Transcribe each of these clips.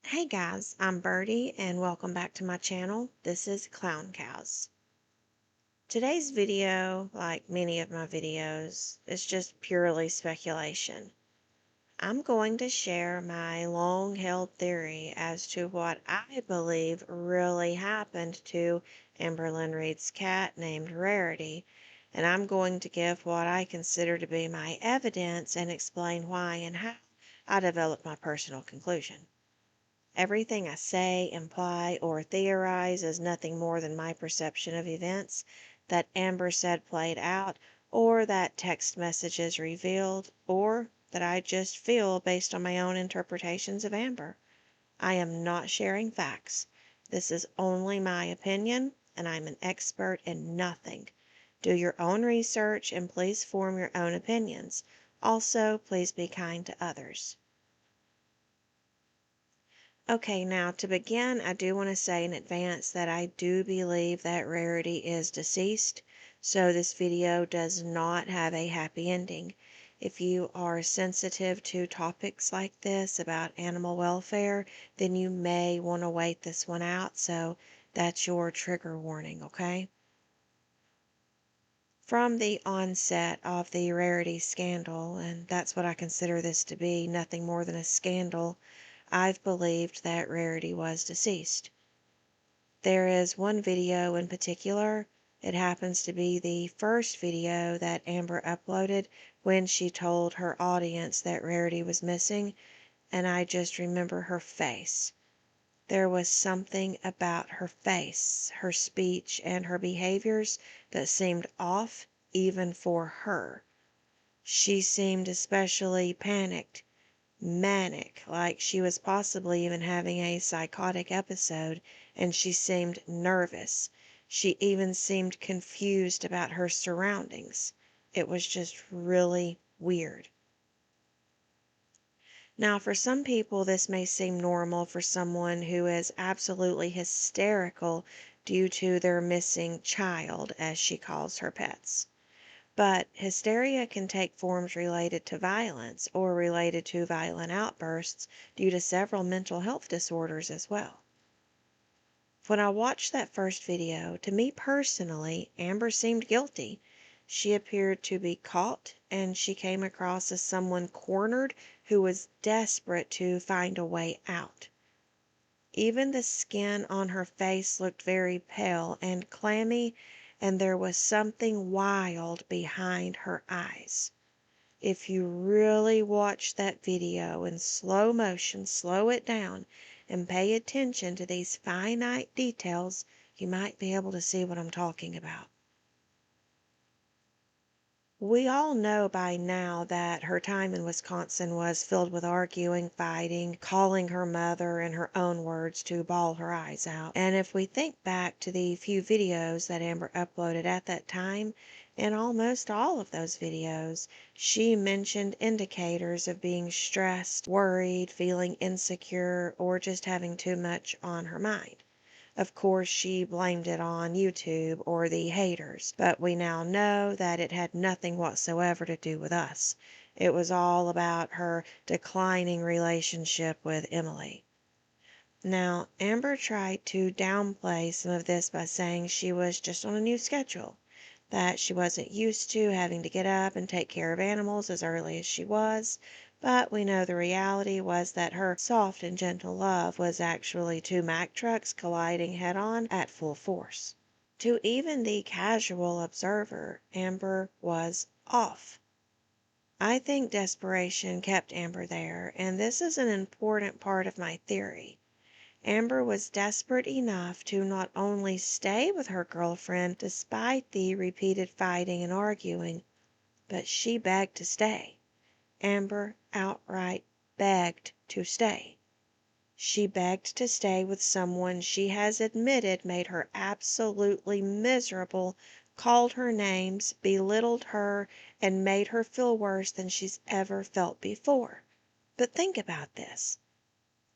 Hey guys, I'm Birdie and welcome back to my channel. This is Clown Cows. Today's video, like many of my videos, is just purely speculation. I'm going to share my long-held theory as to what I believe really happened to Amberlynn Reid's cat named Rarity, and I'm going to give what I consider to be my evidence and explain why and how I developed my personal conclusion. Everything I say, imply, or theorize is nothing more than my perception of events that Amber said played out, or that text messages revealed, or that I just feel based on my own interpretations of Amber. I am not sharing facts. This is only my opinion, and I'm an expert in nothing. Do your own research and please form your own opinions. Also, please be kind to others. Okay, now to begin, I do want to say in advance that I do believe that Rarity is deceased, so this video does not have a happy ending. If you are sensitive to topics like this about animal welfare, then you may want to wait this one out, so that's your trigger warning, okay? From the onset of the Rarity scandal, and that's what I consider this to be, nothing more than a scandal, I've believed that Rarity was deceased. There is one video in particular. It happens to be the first video that Amber uploaded when she told her audience that Rarity was missing, and I just remember her face. There was something about her face, her speech, and her behaviors that seemed off even for her. She seemed especially panicked, manic, like she was possibly even having a psychotic episode, and she seemed nervous. She even seemed confused about her surroundings. It was just really weird. Now, for some people, this may seem normal for someone who is absolutely hysterical due to their missing child, as she calls her pets. But hysteria can take forms related to violence or related to violent outbursts due to several mental health disorders as well. When I watched that first video, to me personally, Amber seemed guilty. She appeared to be caught, and she came across as someone cornered who was desperate to find a way out. Even the skin on her face looked very pale and clammy, and there was something wild behind her eyes. If you really watch that video in slow motion, slow it down, and pay attention to these finite details, you might be able to see what I'm talking about. We all know by now that her time in Wisconsin was filled with arguing, fighting, calling her mother, in her own words, to bawl her eyes out. And if we think back to the few videos that Amber uploaded at that time, in almost all of those videos, she mentioned indicators of being stressed, worried, feeling insecure, or just having too much on her mind. Of course, she blamed it on YouTube or the haters, but we now know that it had nothing whatsoever to do with us. It was all about her declining relationship with Emily. Now, Amber tried to downplay some of this by saying she was just on a new schedule, that she wasn't used to having to get up and take care of animals as early as she was, but we know the reality was that her soft and gentle love was actually two Mack trucks colliding head-on at full force. To even the casual observer, Amber was off. I think desperation kept Amber there, and this is an important part of my theory. Amber was desperate enough to not only stay with her girlfriend despite the repeated fighting and arguing, but she begged to stay. Amber outright begged to stay. She begged to stay with someone she has admitted made her absolutely miserable, called her names, belittled her, and made her feel worse than she's ever felt before. But think about this.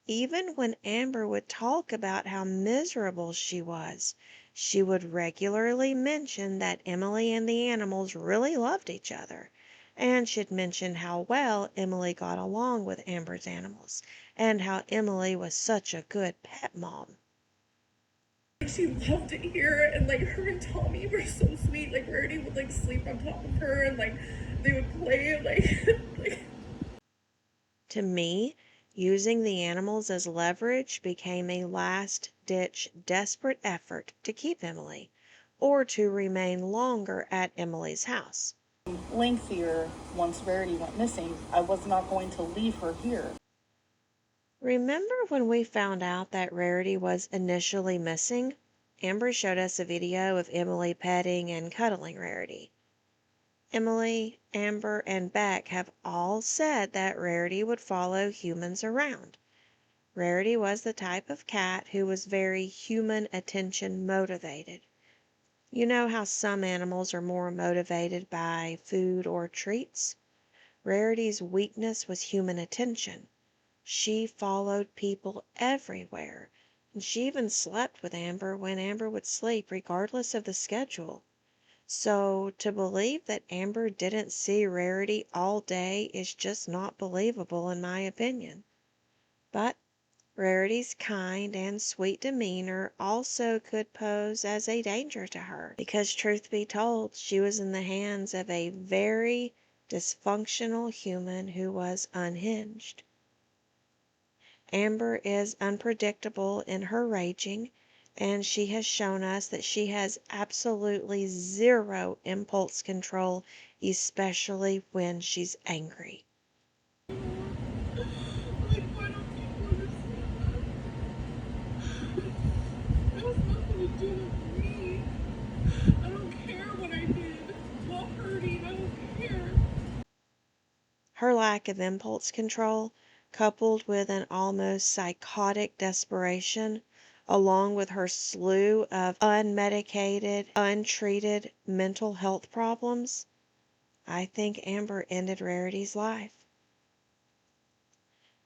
Even when Amber would talk about how miserable she was, she would regularly mention that Emily and the animals really loved each other, and she'd mentioned how well Emily got along with Amber's animals and how Emily was such a good pet mom. She loved it here, and like her and Tommy were so sweet. Like Rarity would like sleep on top of her, and like they would play and like To me, using the animals as leverage became a last-ditch, desperate effort to keep Emily, or to remain longer at Emily's house. lengthier once Rarity went missing. I was not going to leave her here. Remember when we found out that Rarity was initially missing? Amber showed us a video of Emily petting and cuddling Rarity. Emily, Amber, and Beck have all said that Rarity would follow humans around. Rarity was the type of cat who was very human attention motivated. You know how some animals are more motivated by food or treats? Rarity's weakness was human attention. She followed people everywhere, and she even slept with Amber when Amber would sleep, regardless of the schedule. So to believe that Amber didn't see Rarity all day is just not believable, in my opinion. But Rarity's kind and sweet demeanor also could pose as a danger to her, because truth be told, she was in the hands of a very dysfunctional human who was unhinged. Amber is unpredictable in her raging, and she has shown us that she has absolutely zero impulse control, especially when she's angry. Like, why don't people understand that? It has nothing to do with me. I don't care what I did while hurting. I don't care. Her lack of impulse control, coupled with an almost psychotic desperation, along with her slew of unmedicated, untreated mental health problems, I think Amber ended Rarity's life.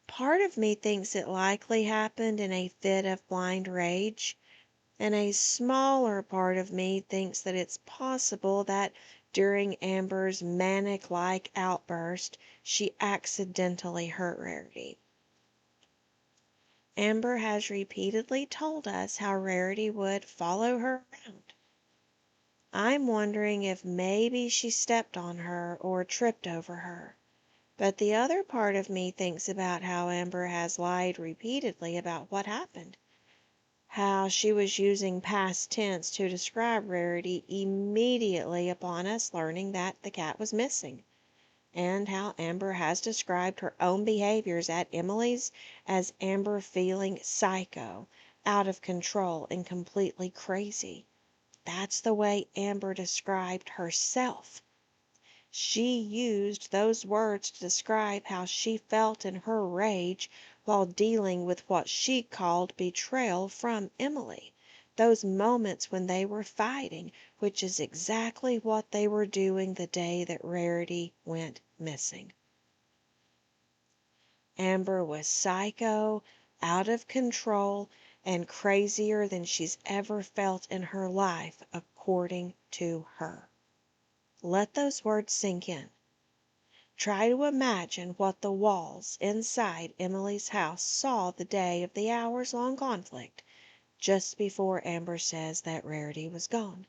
Part of me thinks it likely happened in a fit of blind rage, and a smaller part of me thinks that it's possible that during Amber's manic-like outburst, she accidentally hurt Rarity. Amber has repeatedly told us how Rarity would follow her around. I'm wondering if maybe she stepped on her or tripped over her. But the other part of me thinks about how Amber has lied repeatedly about what happened. How she was using past tense to describe Rarity immediately upon us learning that the cat was missing, and how Amber has described her own behaviors at Emily's as Amber feeling psycho, out of control, and completely crazy. That's the way Amber described herself. She used those words to describe how she felt in her rage while dealing with what she called betrayal from Emily. Those moments when they were fighting, which is exactly what they were doing the day that Rarity went missing. Amber was psycho, out of control, and crazier than she's ever felt in her life, according to her. Let those words sink in. Try to imagine what the walls inside Emily's house saw the day of the hours-long conflict, just before Amber says that Rarity was gone.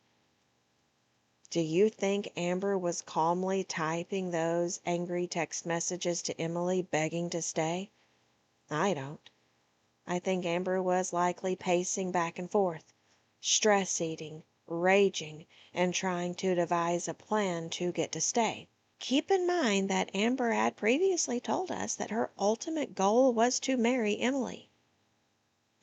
Do you think Amber was calmly typing those angry text messages to Emily begging to stay? I don't. I think Amber was likely pacing back and forth, stress-eating, raging, and trying to devise a plan to get to stay. Keep in mind that Amber had previously told us that her ultimate goal was to marry Emily.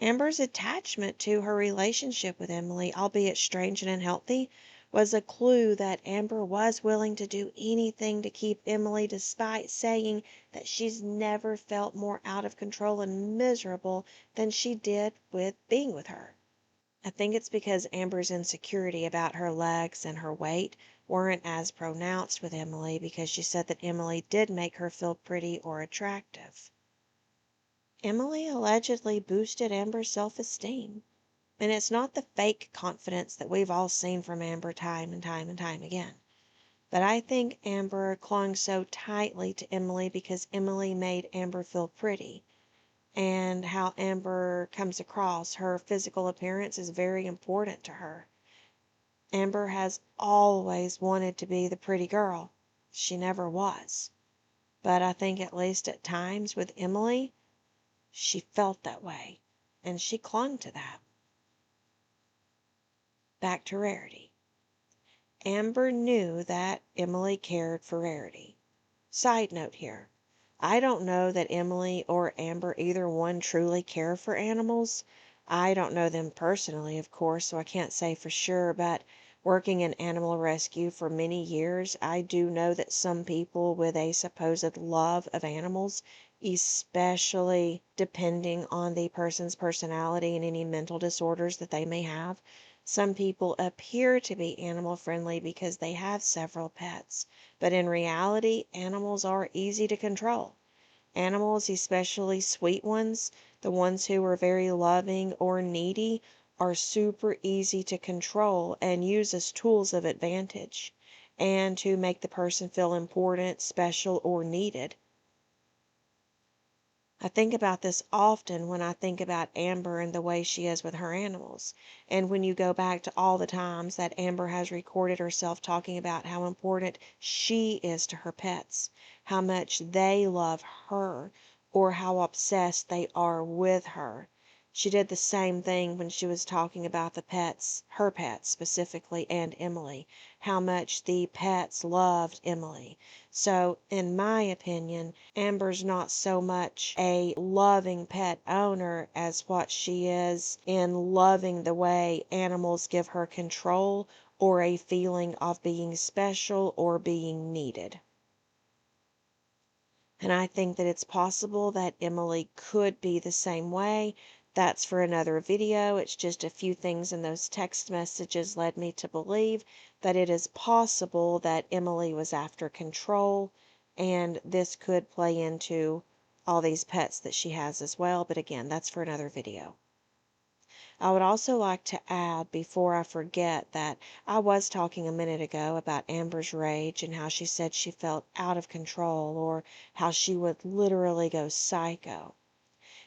Amber's attachment to her relationship with Emily, albeit strange and unhealthy, was a clue that Amber was willing to do anything to keep Emily, despite saying that she's never felt more out of control and miserable than she did with being with her. I think it's because Amber's insecurity about her legs and her weight weren't as pronounced with Emily, because she said that Emily did make her feel pretty or attractive. Emily allegedly boosted Amber's self-esteem, and it's not the fake confidence that we've all seen from Amber time and time and time again. But I think Amber clung so tightly to Emily because Emily made Amber feel pretty. And how Amber comes across, her physical appearance is very important to her. Amber has always wanted to be the pretty girl. She never was. But I think at least at times with Emily, she felt that way. And she clung to that. Back to Rarity. Amber knew that Emily cared for Rarity. Side note here. I don't know that Emily or Amber, either one, truly care for animals. I don't know them personally, of course, so I can't say for sure, but working in animal rescue for many years, I do know that some people with a supposed love of animals, especially depending on the person's personality and any mental disorders that they may have, some people appear to be animal friendly because they have several pets. But in reality, animals are easy to control. Animals, especially sweet ones, the ones who are very loving or needy, are super easy to control and use as tools of advantage and to make the person feel important, special, or needed. I think about this often when I think about Amber and the way she is with her animals. And when you go back to all the times that Amber has recorded herself talking about how important she is to her pets, how much they love her, or how obsessed they are with her. She did the same thing when she was talking about the pets, her pets specifically, and Emily, how much the pets loved Emily. So, in my opinion, Amber's not so much a loving pet owner as what she is in loving the way animals give her control or a feeling of being special or being needed. And I think that it's possible that Emily could be the same way. That's for another video. It's just a few things in those text messages led me to believe that it is possible that Emily was after control, and this could play into all these pets that she has as well. But again, that's for another video. I would also like to add before I forget that I was talking a minute ago about Amber's rage and how she said she felt out of control or how she would literally go psycho.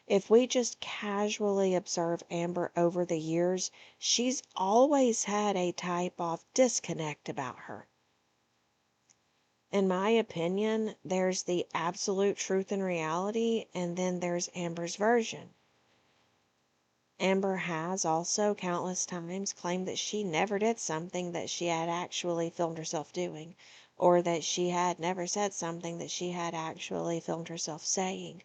If we just casually observe Amber over the years, she's always had a type of disconnect about her. In my opinion, there's the absolute truth and reality, and then there's Amber's version. Amber has also countless times claimed that she never did something that she had actually filmed herself doing, or that she had never said something that she had actually filmed herself saying.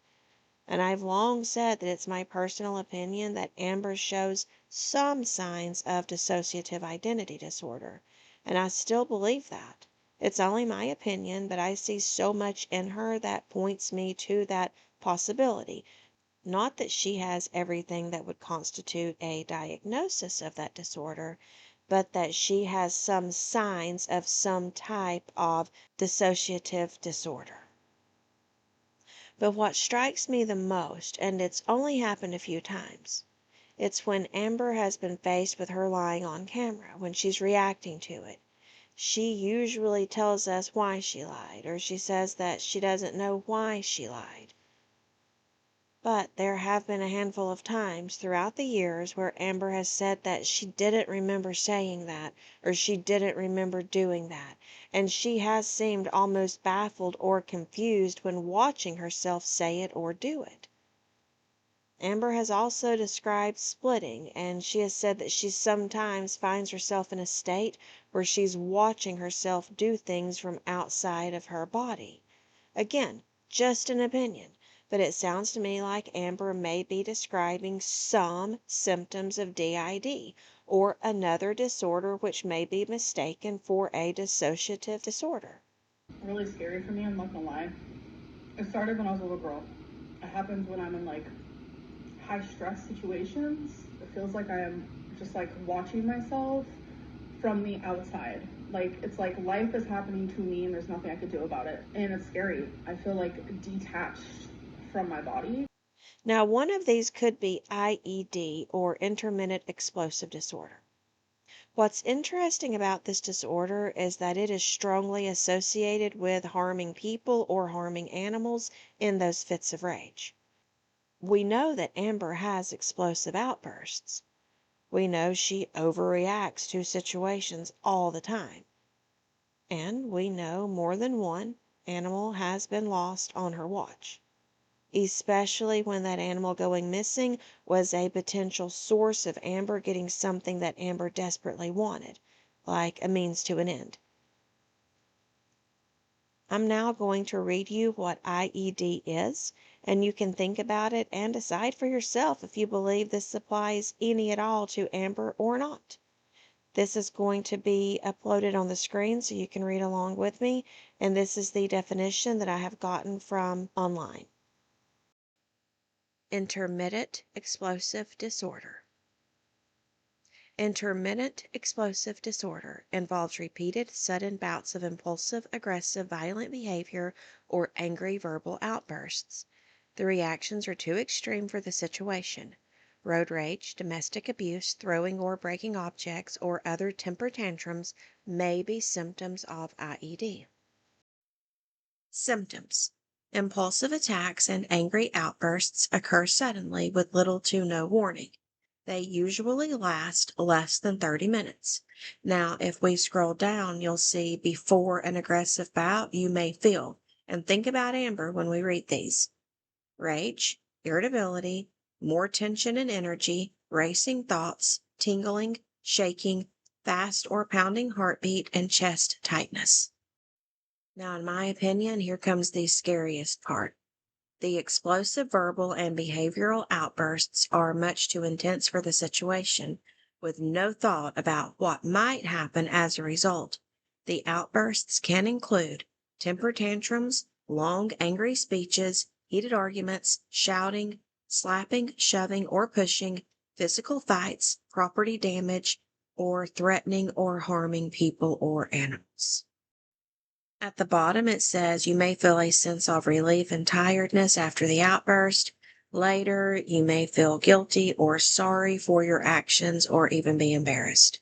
And I've long said that it's my personal opinion that Amber shows some signs of dissociative identity disorder, and I still believe that. It's only my opinion, but I see so much in her that points me to that possibility. Not that she has everything that would constitute a diagnosis of that disorder, but that she has some signs of some type of dissociative disorder. But what strikes me the most, and it's only happened a few times, it's when Amber has been faced with her lying on camera, when she's reacting to it. She usually tells us why she lied, or she says that she doesn't know why she lied. But there have been a handful of times throughout the years where Amber has said that she didn't remember saying that, or she didn't remember doing that, and she has seemed almost baffled or confused when watching herself say it or do it. Amber has also described splitting, and she has said that she sometimes finds herself in a state where she's watching herself do things from outside of her body. Again, just an opinion, but it sounds to me like Amber may be describing some symptoms of DID or another disorder which may be mistaken for a dissociative disorder. Really scary for me, I'm not gonna lie. It started when I was a little girl. It happens when I'm in like high stress situations. It feels like I am just like watching myself from the outside. Like it's like life is happening to me and there's nothing I could do about it. And it's scary. I feel like detached from my body. Now, one of these could be IED or intermittent explosive disorder. What's interesting about this disorder is that it is strongly associated with harming people or harming animals in those fits of rage. We know that Amber has explosive outbursts. We know she overreacts to situations all the time. And we know more than one animal has been lost on her watch, especially when that animal going missing was a potential source of Amber getting something that Amber desperately wanted, like a means to an end. I'm now going to read you what IED is, and you can think about it and decide for yourself if you believe this applies any at all to Amber or not. This is going to be uploaded on the screen so you can read along with me, and this is the definition that I have gotten from online. Intermittent explosive disorder. Intermittent explosive disorder involves repeated sudden bouts of impulsive, aggressive, violent behavior or angry verbal outbursts. The reactions are too extreme for the situation. Road rage, domestic abuse, throwing or breaking objects, or other temper tantrums may be symptoms of IED. Symptoms: impulsive attacks and angry outbursts occur suddenly with little to no warning. They usually last less than 30 minutes. Now, if we scroll down, you'll see before an aggressive bout you may feel, and think about Amber when we read these: rage, irritability, more tension and energy, racing thoughts, tingling, shaking, fast or pounding heartbeat, and chest tightness. Now, in my opinion, here comes the scariest part. The explosive verbal and behavioral outbursts are much too intense for the situation, with no thought about what might happen as a result. The outbursts can include temper tantrums, long, angry speeches, heated arguments, shouting, slapping, shoving, or pushing, physical fights, property damage, or threatening or harming people or animals. At the bottom, it says you may feel a sense of relief and tiredness after the outburst. Later, you may feel guilty or sorry for your actions or even be embarrassed.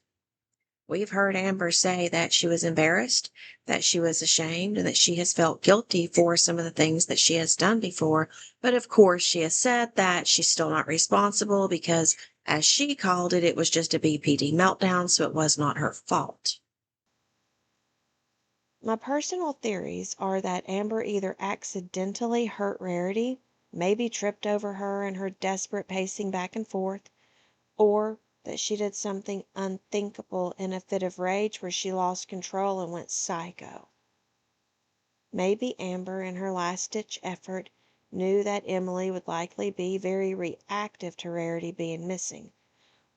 We've heard Amber say that she was embarrassed, that she was ashamed, and that she has felt guilty for some of the things that she has done before. But of course, she has said that she's still not responsible because, as she called it, it was just a BPD meltdown, so it was not her fault. My personal theories are that Amber either accidentally hurt Rarity, maybe tripped over her in her desperate pacing back and forth, or that she did something unthinkable in a fit of rage where she lost control and went psycho. Maybe Amber, in her last-ditch effort, knew that Emily would likely be very reactive to Rarity being missing,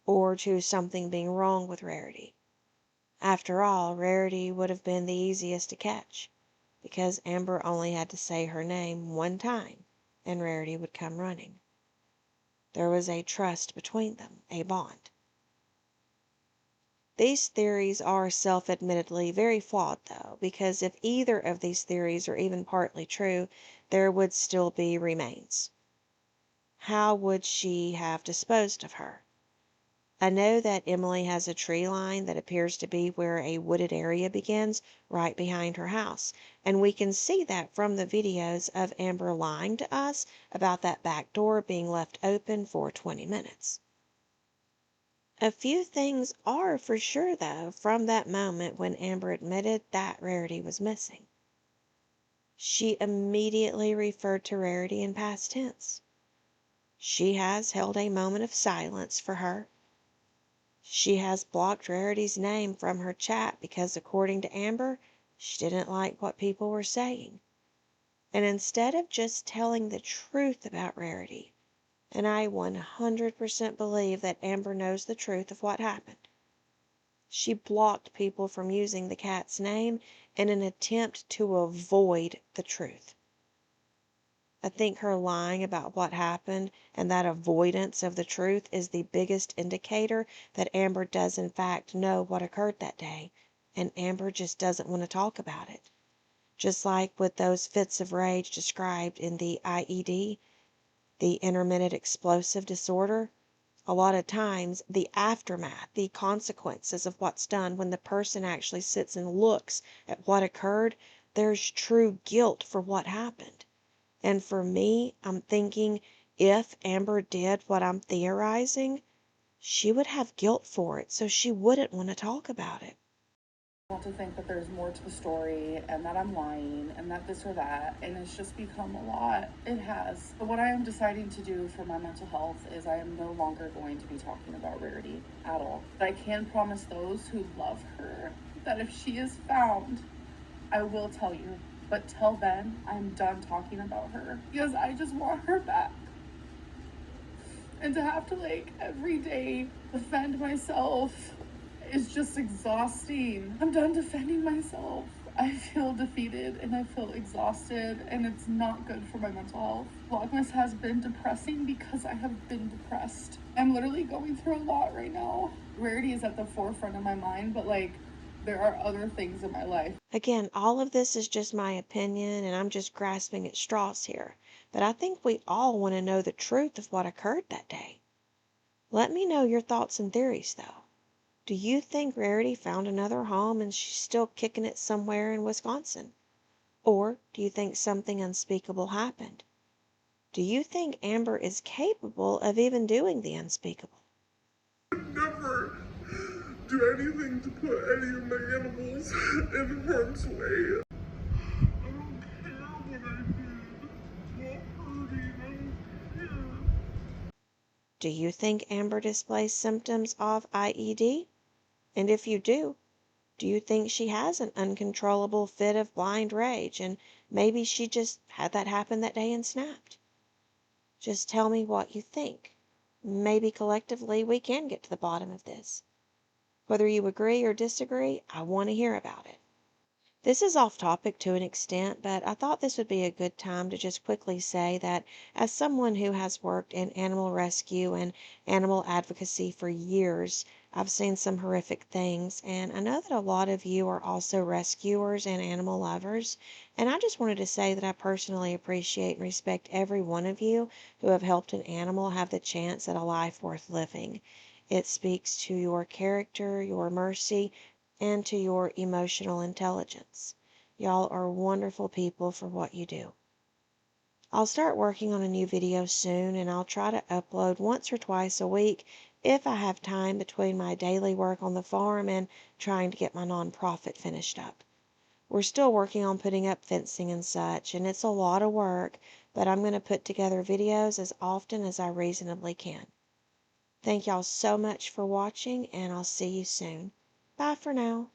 or to something being wrong with Rarity. After all, Rarity would have been the easiest to catch, because Amber only had to say her name one time, and Rarity would come running. There was a trust between them, a bond. These theories are self-admittedly very flawed, though, because if either of these theories are even partly true, there would still be remains. How would she have disposed of her? I know that Emily has a tree line that appears to be where a wooded area begins, right behind her house, and we can see that from the videos of Amber lying to us about that back door being left open for 20 minutes. A few things are for sure, though, from that moment when Amber admitted that Rarity was missing. She immediately referred to Rarity in past tense. She has held a moment of silence for her. She has blocked Rarity's name from her chat because, according to Amber, she didn't like what people were saying. And instead of just telling the truth about Rarity, and I 100% believe that Amber knows the truth of what happened, she blocked people from using the cat's name in an attempt to avoid the truth. I think her lying about what happened and that avoidance of the truth is the biggest indicator that Amber does in fact know what occurred that day, and Amber just doesn't want to talk about it. Just like with those fits of rage described in the IED, the intermittent explosive disorder, A lot of times, the aftermath, the consequences of what's done when the person actually sits and looks at what occurred, there's true guilt for what happened. And for me, I'm thinking if Amber did what I'm theorizing, she would have guilt for it, so she wouldn't want to talk about it. Want to think that there's more to the story and that I'm lying and that this or that, and it's just become a lot. It has. But what I am deciding to do for my mental health is I am no longer going to be talking about Rarity at all. But I can promise those who love her that if she is found, I will tell you. But till then, I'm done talking about her because I just want her back. And to have to every day defend myself is just exhausting. I'm done defending myself. I feel defeated and I feel exhausted, and it's not good for my mental health. Vlogmas has been depressing because I have been depressed. I'm literally going through a lot right now. Rarity is at the forefront of my mind, but there are other things in my life. Again, all of this is just my opinion, and I'm just grasping at straws here. But I think we all want to know the truth of what occurred that day. Let me know your thoughts and theories, though. Do you think Rarity found another home and she's still kicking it somewhere in Wisconsin? Or do you think something unspeakable happened? Do you think Amber is capable of even doing the unspeakable? Never do anything to put any of my animals in harm's way. I don't care what I did. What hurting, I don't care. Do you think Amber displays symptoms of IED? And if you do you think she has an uncontrollable fit of blind rage and maybe she just had that happen that day and snapped? Just tell me what you think. Maybe collectively we can get to the bottom of this. Whether you agree or disagree, I want to hear about it. This is off topic to an extent, but I thought this would be a good time to just quickly say that as someone who has worked in animal rescue and animal advocacy for years, I've seen some horrific things, and I know that a lot of you are also rescuers and animal lovers, and I just wanted to say that I personally appreciate and respect every one of you who have helped an animal have the chance at a life worth living. It speaks to your character, your mercy, and to your emotional intelligence. Y'all are wonderful people for what you do. I'll start working on a new video soon, and I'll try to upload once or twice a week if I have time between my daily work on the farm and trying to get my nonprofit finished up. We're still working on putting up fencing and such, and it's a lot of work, but I'm going to put together videos as often as I reasonably can. Thank y'all so much for watching, and I'll see you soon. Bye for now.